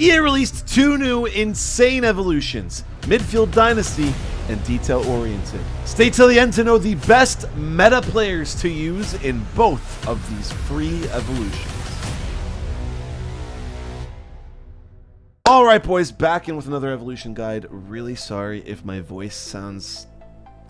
EA released two new insane evolutions, Midfield Dynasty and Detail Oriented. Stay till the end to know the best meta players to use in both of these free evolutions. Alright boys, back in with another evolution guide. Really sorry if my voice sounds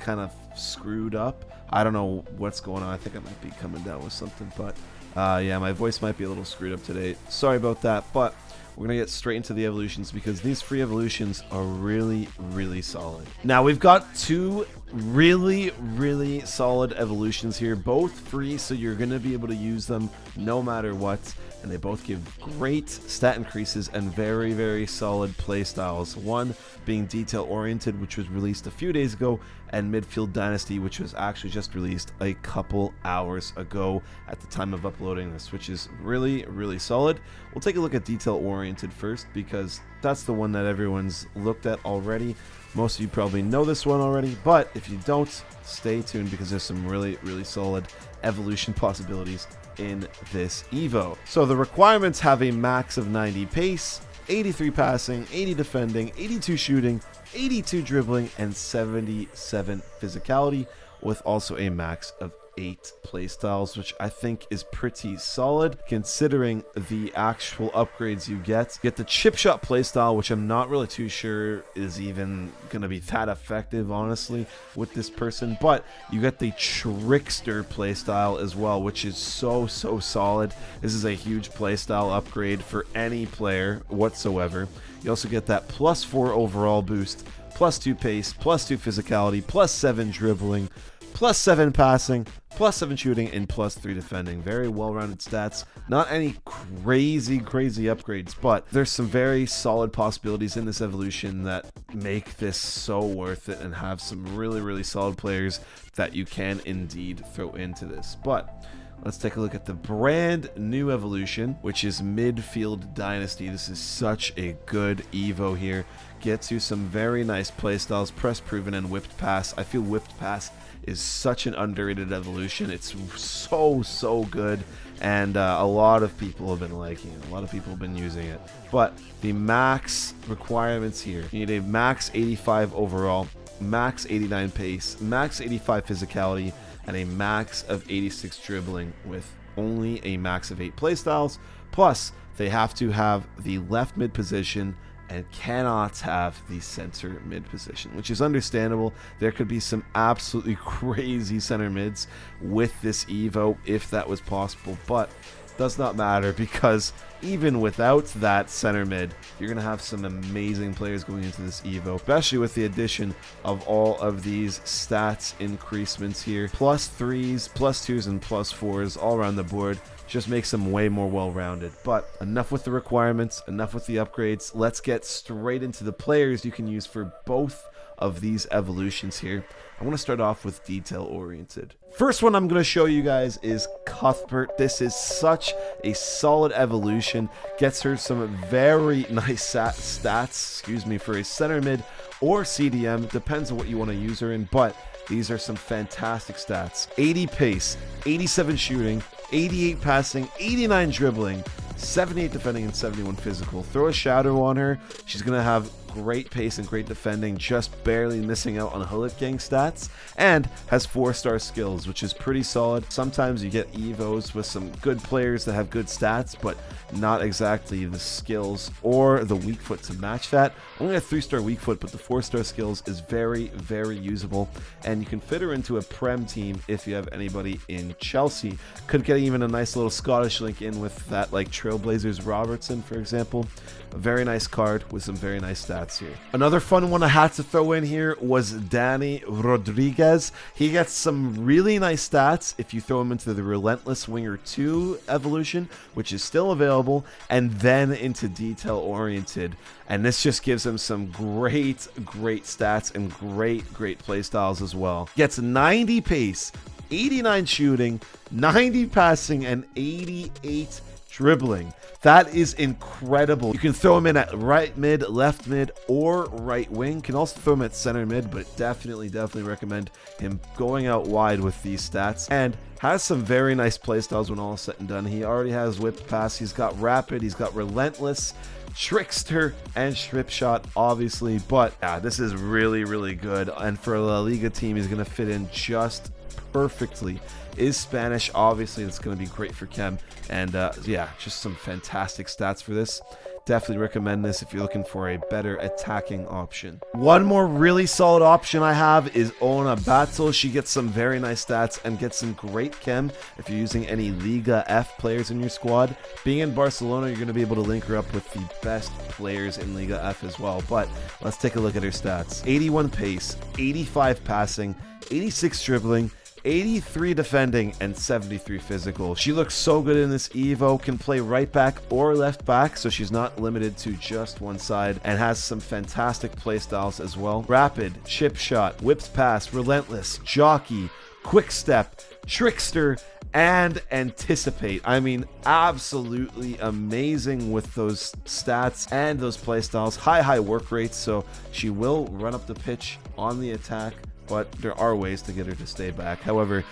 kind of screwed up. I don't know what's going on. I think I might be coming down with something, but yeah, my voice might be a little screwed up today. Sorry about that, but we're going to get straight into the evolutions because these free evolutions are really, really solid. Now, we've got two really solid evolutions here, both free, so you're going to be able to use them no matter what, and they both give great stat increases and very solid play styles. One being Detail Oriented, which was released a few days ago, and Midfield Dynasty, which was actually just released a couple hours ago at the time of uploading this, which is really solid. We'll take a look at Detail Oriented first because that's the one that everyone's looked at already. Most of you probably know this one already, but if you don't, stay tuned because there's some really solid evolution possibilities in this Evo. So the requirements have a max of 90 pace, 83 passing, 80 defending, 82 shooting, 82 dribbling, and 77 physicality, with also a max of 8 playstyles, which I think is pretty solid considering the actual upgrades you get. You get the chip shot playstyle, which I'm not really too sure is even going to be that effective, honestly, with this person, but you get the trickster playstyle as well, which is so solid. This is a huge playstyle upgrade for any player whatsoever. You also get that +4 overall boost, +2 pace, +2 physicality, +7 dribbling, +7 passing, +7 shooting, and +3 defending. Very well-rounded stats. Not any crazy upgrades, but there's some very solid possibilities in this evolution that make this so worth it and have some really solid players that you can indeed throw into this. But let's take a look at the brand new evolution, which is Midfield Dynasty. This is such a good Evo here. Gets you some very nice playstyles, press proven and whipped pass. I feel whipped pass is such an underrated evolution. It's so good, and a lot of people have been liking it. A lot of people have been using it. But the max requirements here, you need a max 85 overall, max 89 pace, max 85 physicality, and a max of 86 dribbling with only a max of 8 playstyles. Plus, they have to have the left mid position and cannot have the center mid position, which is understandable. There could be some absolutely crazy center mids with this Evo if that was possible, but does not matter because even without that center mid, you're going to have some amazing players going into this Evo, especially with the addition of all of these stats increasements here. +3s, +2s, and +4s all around the board. Just makes them way more well-rounded. But enough with the requirements, enough with the upgrades. Let's get straight into the players you can use for both of these evolutions here. I want to start off with Detail Oriented. First one I'm going to show you guys is Cuthbert. This is such a solid evolution. Gets her some very nice stats, for a center mid or CDM. Depends on what you want to use her in, but these are some fantastic stats. 80 pace, 87 shooting, 88 passing, 89 dribbling, 78 defending, and 71 physical. Throw a shadow on her. She's going to have great pace and great defending, just barely missing out on Hullet Gang stats, and has 4-star skills, which is pretty solid. Sometimes you get Evos with some good players that have good stats, but not exactly the skills or the weak foot to match that. Only a 3-star weak foot, but the 4-star skills is very usable, and you can fit her into a Prem team if you have anybody in Chelsea. Could get even a nice little Scottish link in with that, like Trailblazers Robertson, for example. A very nice card with some very nice stats here. Another fun one I had to throw in here was Danny Rodriguez. He gets some really nice stats if you throw him into the Relentless Winger 2 evolution, which is still available, and then into Detail Oriented. And this just gives him some great stats and great play styles as well. Gets 90 pace, 89 shooting, 90 passing, and 88 dribbling. That is incredible. You can throw him in at right mid, left mid, or right wing. Can also throw him at center mid, but definitely recommend him going out wide with these stats. And has some very nice playstyles when all is said and done. He already has whipped pass. He's got rapid. He's got relentless, trickster, and strip shot, obviously. But yeah, this is really good. And for a La Liga team, he's going to fit in just perfectly. Is Spanish, obviously. It's going to be great for Chem. And yeah, just some fantastic stats for this. Definitely recommend this if you're looking for a better attacking option. One more really solid option I have is Ona Batzel. She gets some very nice stats and gets some great chem if you're using any Liga F players in your squad. Being in Barcelona, you're going to be able to link her up with the best players in Liga F as well. But let's take a look at her stats. 81 pace, 85 passing, 86 dribbling, 83 defending, and 73 physical. She looks so good in this Evo, can play right back or left back, so she's not limited to just one side, and has some fantastic play styles as well. Rapid, chip shot, whipped pass, relentless, jockey, quick step, trickster, and anticipate. I mean, absolutely amazing with those stats and those play styles. High work rates, so she will run up the pitch on the attack, but there are ways to get her to stay back. However,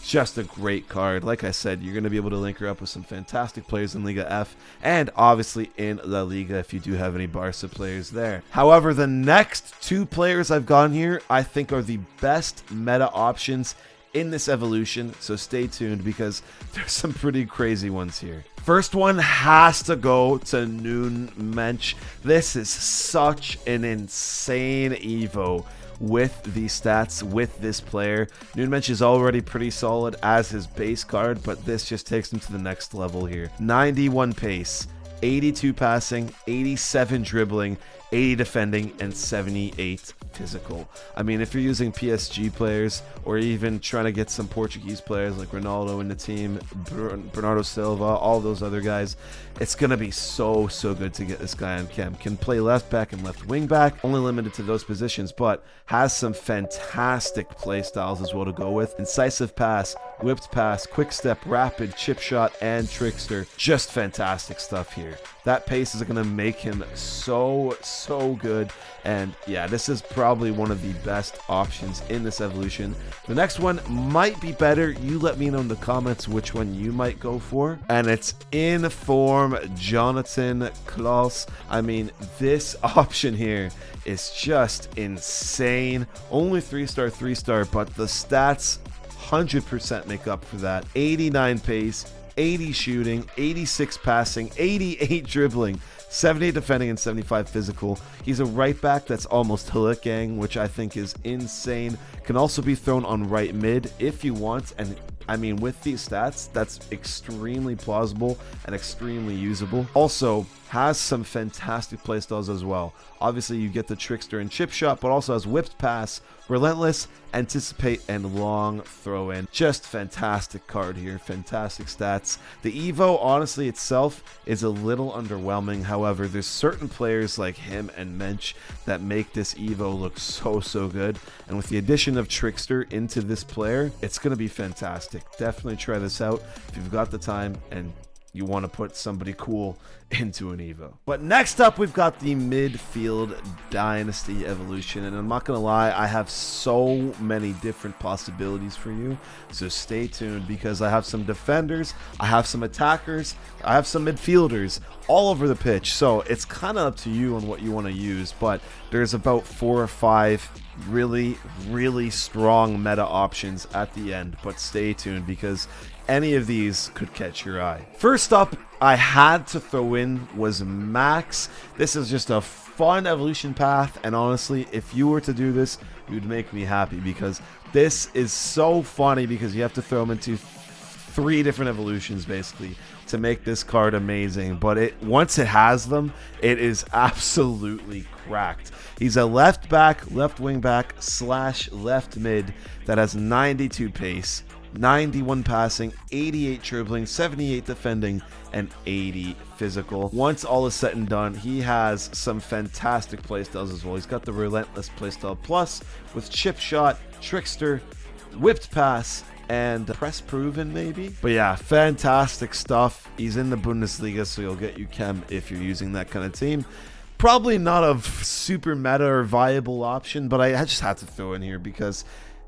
just a great card. Like I said, you're going to be able to link her up with some fantastic players in Liga F and obviously in La Liga if you do have any Barca players there. However, the next two players I've gone here I think are the best meta options in this evolution, so stay tuned because there's some pretty crazy ones here. First one has to go to Noon Mensch. This is such an insane Evo with these stats, with this player. Noon Mensch is already pretty solid as his base card, but this just takes him to the next level here. 91 pace, 82 passing, 87 dribbling, 80 defending, and 78 physical. I mean, if you're using PSG players or even trying to get some Portuguese players like Ronaldo in the team, Bernardo Silva, all those other guys, it's going to be so good to get this guy on chem. Can play left back and left wing back, only limited to those positions, but has some fantastic play styles as well to go with. Incisive pass, whipped pass, quick step, rapid, chip shot, and trickster. Just fantastic stuff here. That pace is going to make him so good. And yeah, this is probably one of the best options in this evolution. The next one might be better. You let me know in the comments which one you might go for. And it's Inform Jonathan Klaus. I mean, this option here is just insane. Only 3-star, but the stats 100% make up for that. 89 pace, 80 shooting, 86 passing, 88 dribbling, 78 defending, and 75 physical. He's a right back that's almost Hulk gang, which I think is insane. Can also be thrown on right mid if you want, and I mean, with these stats, that's extremely plausible and extremely usable. Also, has some fantastic playstyles as well. Obviously, you get the trickster and chip shot, but also has whipped pass, relentless, anticipate, and long throw in. Just fantastic card here. Fantastic stats. The Evo, honestly, itself is a little underwhelming. However, there's certain players like him and Mensch that make this Evo look so good. And with the addition of trickster into this player, it's going to be fantastic. Definitely try this out if you've got the time and you want to put somebody cool into an Evo. But next up, we've got the Midfield Dynasty evolution. And I'm not going to lie, I have so many different possibilities for you. So stay tuned because I have some defenders, I have some attackers, I have some midfielders all over the pitch. So it's kind of up to you on what you want to use. But there's about 4 or 5 really strong meta options at the end. But stay tuned because any of these could catch your eye. First up, I had to throw in was Max. This is just a fun evolution path, and honestly, if you were to do this, you would make me happy because this is so funny because you have to throw him into 3 different evolutions basically to make this card amazing. But once it has them, it is absolutely cracked. He's a left back, left wing back / left mid that has 92 pace, 91 passing, 88 dribbling, 78 defending, and 80 physical. Once all is said and done, he has some fantastic playstyles as well. He's got the relentless playstyle plus with chip shot, trickster, whipped pass, and press proven maybe. But yeah, fantastic stuff. He's in the Bundesliga, so he'll get you chem if you're using that kind of team. Probably not a super meta or viable option, but I just had to throw in here because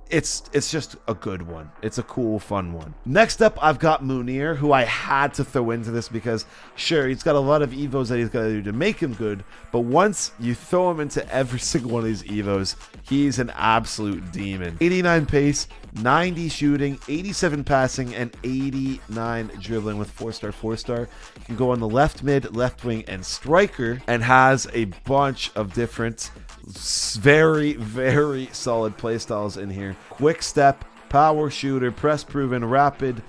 it's just a good one. It's a cool, fun one. Next up, I've got Munir, who I had to throw into this because, sure, he's got a lot of evos that he's got to do to make him good, but once you throw him into every single one of these evos, he's an absolute demon. 89 pace, 90 shooting, 87 passing, and 89 dribbling with 4-star, 4-star. You can go on the left mid, left wing, and striker, and has a bunch of different very, very solid playstyles in here. Quick step, power shooter, press proven, rapid,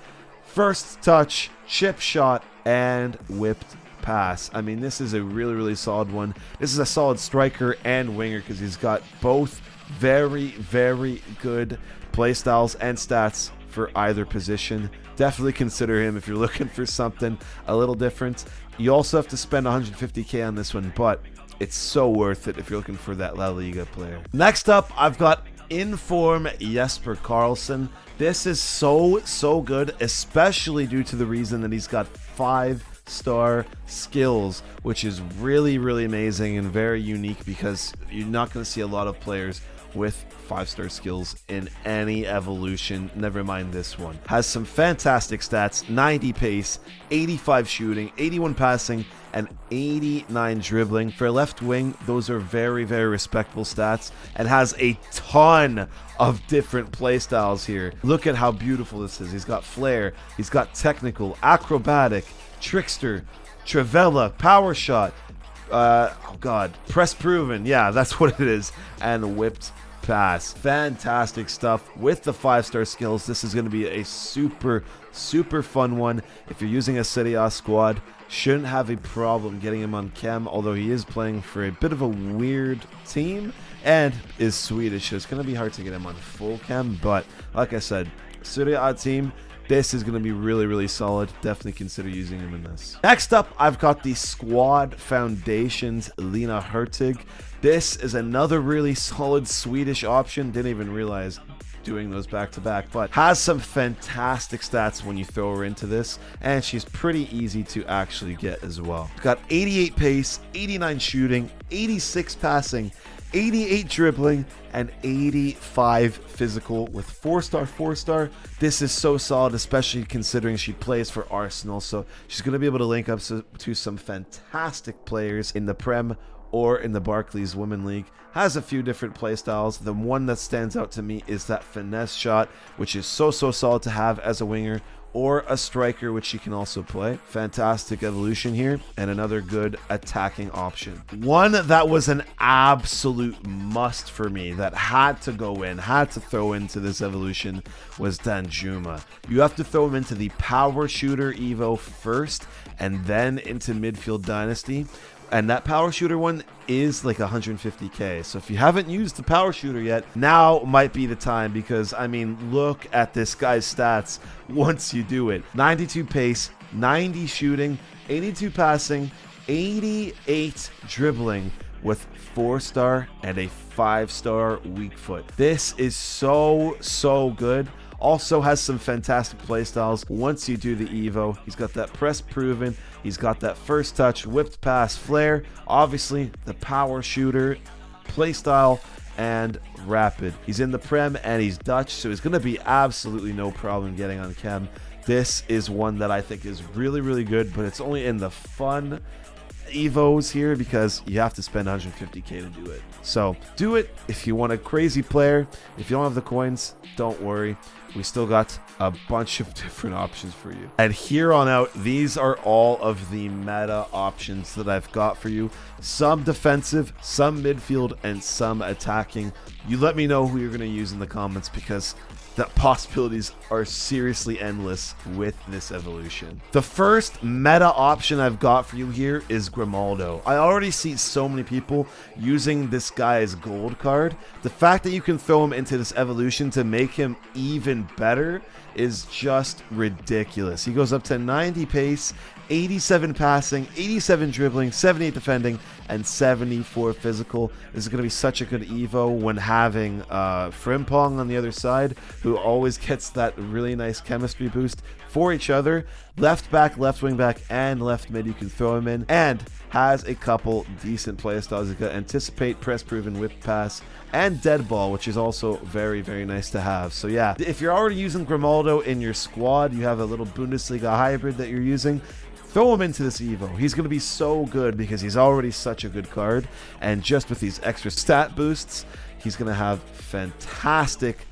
first touch, chip shot, and whipped pass. I mean, this is a really, really solid one. This is a solid striker and winger because he's got both very, very good playstyles and stats for either position. Definitely consider him if you're looking for something a little different. You also have to spend 150k on this one, but it's so worth it if you're looking for that La Liga player. Next up, I've got Inform Jesper Karlsson. This is so good, especially due to the reason that he's got 5-star skills, which is really, really amazing and very unique because you're not going to see a lot of players with 5-star skills in any evolution, never mind this one. Has some fantastic stats: 90 pace, 85 shooting, 81 passing, and 89 dribbling. For left wing, those are very, very respectable stats, and has a ton of different playstyles here. Look at how beautiful this is. He's got flair, he's got technical, acrobatic, trickster, trivela, power shot, oh god, press proven, yeah, that's what it is, and whipped pass. Fantastic stuff with the 5-star skills. This is going to be a super fun one. If you're using a Serie A squad, shouldn't have a problem getting him on chem, although he is playing for a bit of a weird team and is Swedish, so it's going to be hard to get him on full chem, but like I said, Serie A team, this is going to be really, really solid. Definitely consider using him in this. Next up, I've got the Squad Foundations Lena Hurtig. This is another really solid Swedish option. Didn't even realize doing those back-to-back, but has some fantastic stats when you throw her into this, and she's pretty easy to actually get as well. Got 88 pace, 89 shooting, 86 passing, 88 dribbling, and 85 physical with 4-star, 4-star. This is so solid, especially considering she plays for Arsenal, so she's going to be able to link up to some fantastic players in the Prem or in the Barclays Women League. Has a few different play styles. The one that stands out to me is that finesse shot, which is so solid to have as a winger, or a striker, which she can also play. Fantastic evolution here, and another good attacking option. One that was an absolute must for me, that had to go in, had to throw into this evolution, was Danjuma. You have to throw him into the power shooter Evo first, and then into Midfield Dynasty. And that power shooter one is like 150k. So if you haven't used the power shooter yet, now might be the time, because I mean, look at this guy's stats once you do it. 92 pace, 90 shooting, 82 passing, 88 dribbling with 4-star and a 5-star weak foot. This is so good. Also has some fantastic playstyles once you do the Evo. He's got that press proven, he's got that first touch, whipped pass, flair, obviously the power shooter, playstyle, and rapid. He's in the Prem and he's Dutch, so he's going to be absolutely no problem getting on chem. This is one that I think is really good, but it's only in the fun Evos here because you have to spend 150k to do it. So do it if you want a crazy player. If you don't have the coins, don't worry. We still got a bunch of different options for you. And here on out, these are all of the meta options that I've got for you. Some defensive, some midfield, and some attacking. You let me know who you're going to use in the comments, because the possibilities are seriously endless with this evolution. The first meta option I've got for you here is Grimaldo. I already see so many people using this guy's gold card. The fact that you can throw him into this evolution to make him even better is just ridiculous. He goes up to 90 pace, 87 passing, 87 dribbling, 78 defending, and 74 physical. This is going to be such a good Evo when having Frimpong on the other side, who always gets that really nice chemistry boost for each other. Left back, left wing back, and left mid you can throw him in, and has a couple decent playstyles. He's got Anticipate, Press Proven, Whip Pass, and Dead Ball, which is also very, very nice to have. So yeah, if you're already using Grimaldo in your squad, you have a little Bundesliga hybrid that you're using, throw him into this Evo. He's going to be so good because he's already such a good card, and just with these extra stat boosts, he's going to have fantastic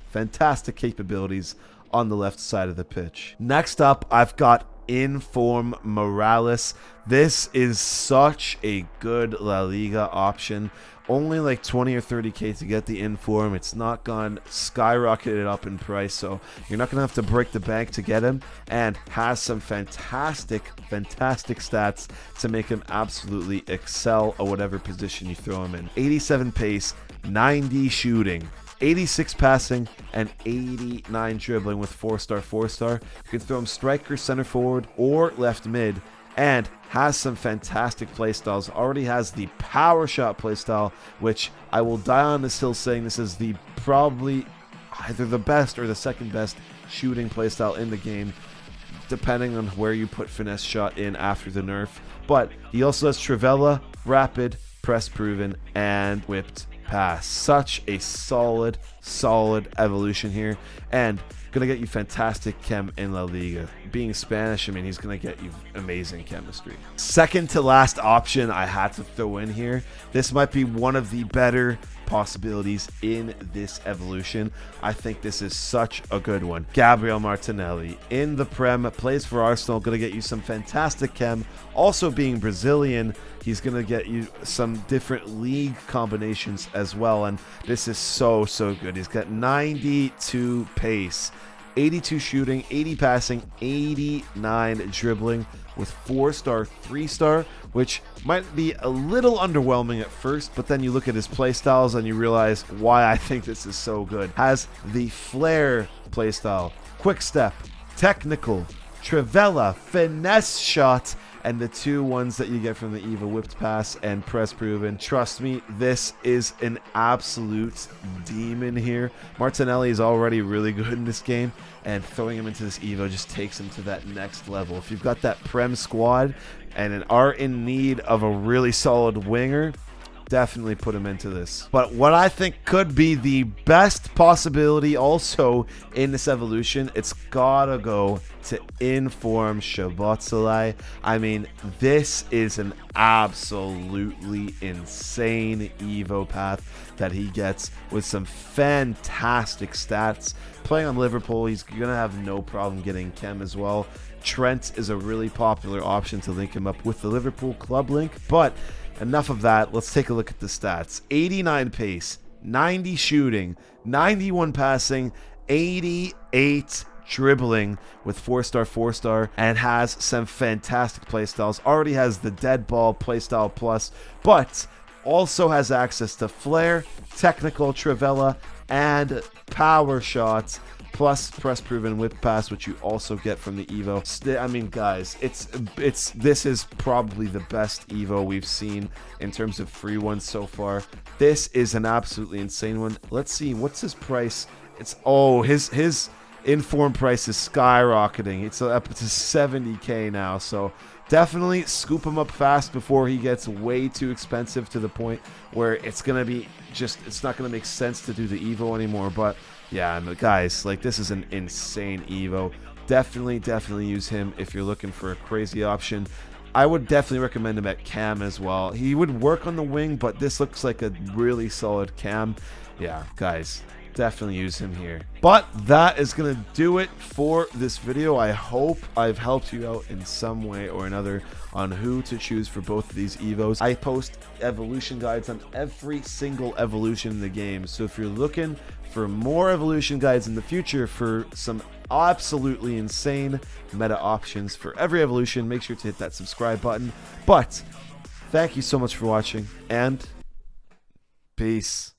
capabilities on the left side of the pitch. Next up, I've got Inform Morales. This is such a good La Liga option. Only like 20 or 30k to get the Inform. It's not gone skyrocketed up in price, so you're not gonna have to break the bank to get him, and has some fantastic stats to make him absolutely excel at whatever position you throw him in. 87 pace, 90 shooting, 86 passing, and 89 dribbling with 4-star, 4-star. You can throw him striker, center forward, or left mid, and has some fantastic playstyles. Already has the power shot playstyle, which I will die on this hill saying this is the probably either the best or the second best shooting playstyle in the game, depending on where you put finesse shot in after the nerf. But he also has Trivela, Rapid, Press Proven, and Whipped Pass. Such a solid evolution here, and gonna get you fantastic chem in La Liga. Being Spanish, I mean, he's gonna get you amazing chemistry. Second to last option I had to throw in here. This might be one of the better possibilities in this evolution. I think this is such a good one. Gabriel Martinelli in the Prem, plays for Arsenal, gonna get you some fantastic chem. Also being Brazilian, he's gonna get you some different league combinations as well, and this is so good. He's got 92 pace, 82 shooting, 80 passing, 89 dribbling with 4-star, 3-star, which might be a little underwhelming at first, but then you look at his playstyles and you realize why I think this is so good. Has the Flare playstyle, Quick Step, Technical, Trivela, Finesse Shot, and the two ones that you get from the Evo, Whipped Pass and Press Proven. Trust me, this is an absolute demon here. Martinelli is already really good in this game, and throwing him into this Evo just takes him to that next level. If you've got that Prem squad and are in need of a really solid winger, definitely put him into this. But what I think could be the best possibility also in this evolution, it's gotta go to Inform Szoboszlai. I mean, this is an absolutely insane Evo path that he gets with some fantastic stats. Playing on Liverpool, he's gonna have no problem getting chem as well. Trent is a really popular option to link him up with the Liverpool club link, but enough of that. Let's take a look at the stats. 89 pace, 90 shooting, 91 passing, 88 dribbling with 4-star, 4-star, and has some fantastic playstyles. Already has the Dead Ball playstyle plus, but also has access to Flare, Technical, Trivela, and Power Shots, plus Press Proven, Whip Pass, which you also get from the Evo. I mean, guys, this is probably the best Evo we've seen in terms of free ones so far. This is an absolutely insane one. Let's see, what's his price? It's his Inform price is skyrocketing. It's up to 70k now, so definitely scoop him up fast before he gets way too expensive to the point where it's gonna be it's not gonna make sense to do the Evo anymore. But yeah, guys, like, this is an insane Evo. Definitely use him if you're looking for a crazy option. I would definitely recommend him at cam as well. He would work on the wing, but this looks like a really solid cam. Yeah, guys, definitely use him here. But that is gonna do it for this video. I hope I've helped you out in some way or another on who to choose for both of these Evos. I post evolution guides on every single evolution in the game, so if you're looking for more evolution guides in the future for some absolutely insane meta options for every evolution, make sure to hit that subscribe button. But thank you so much for watching, and peace.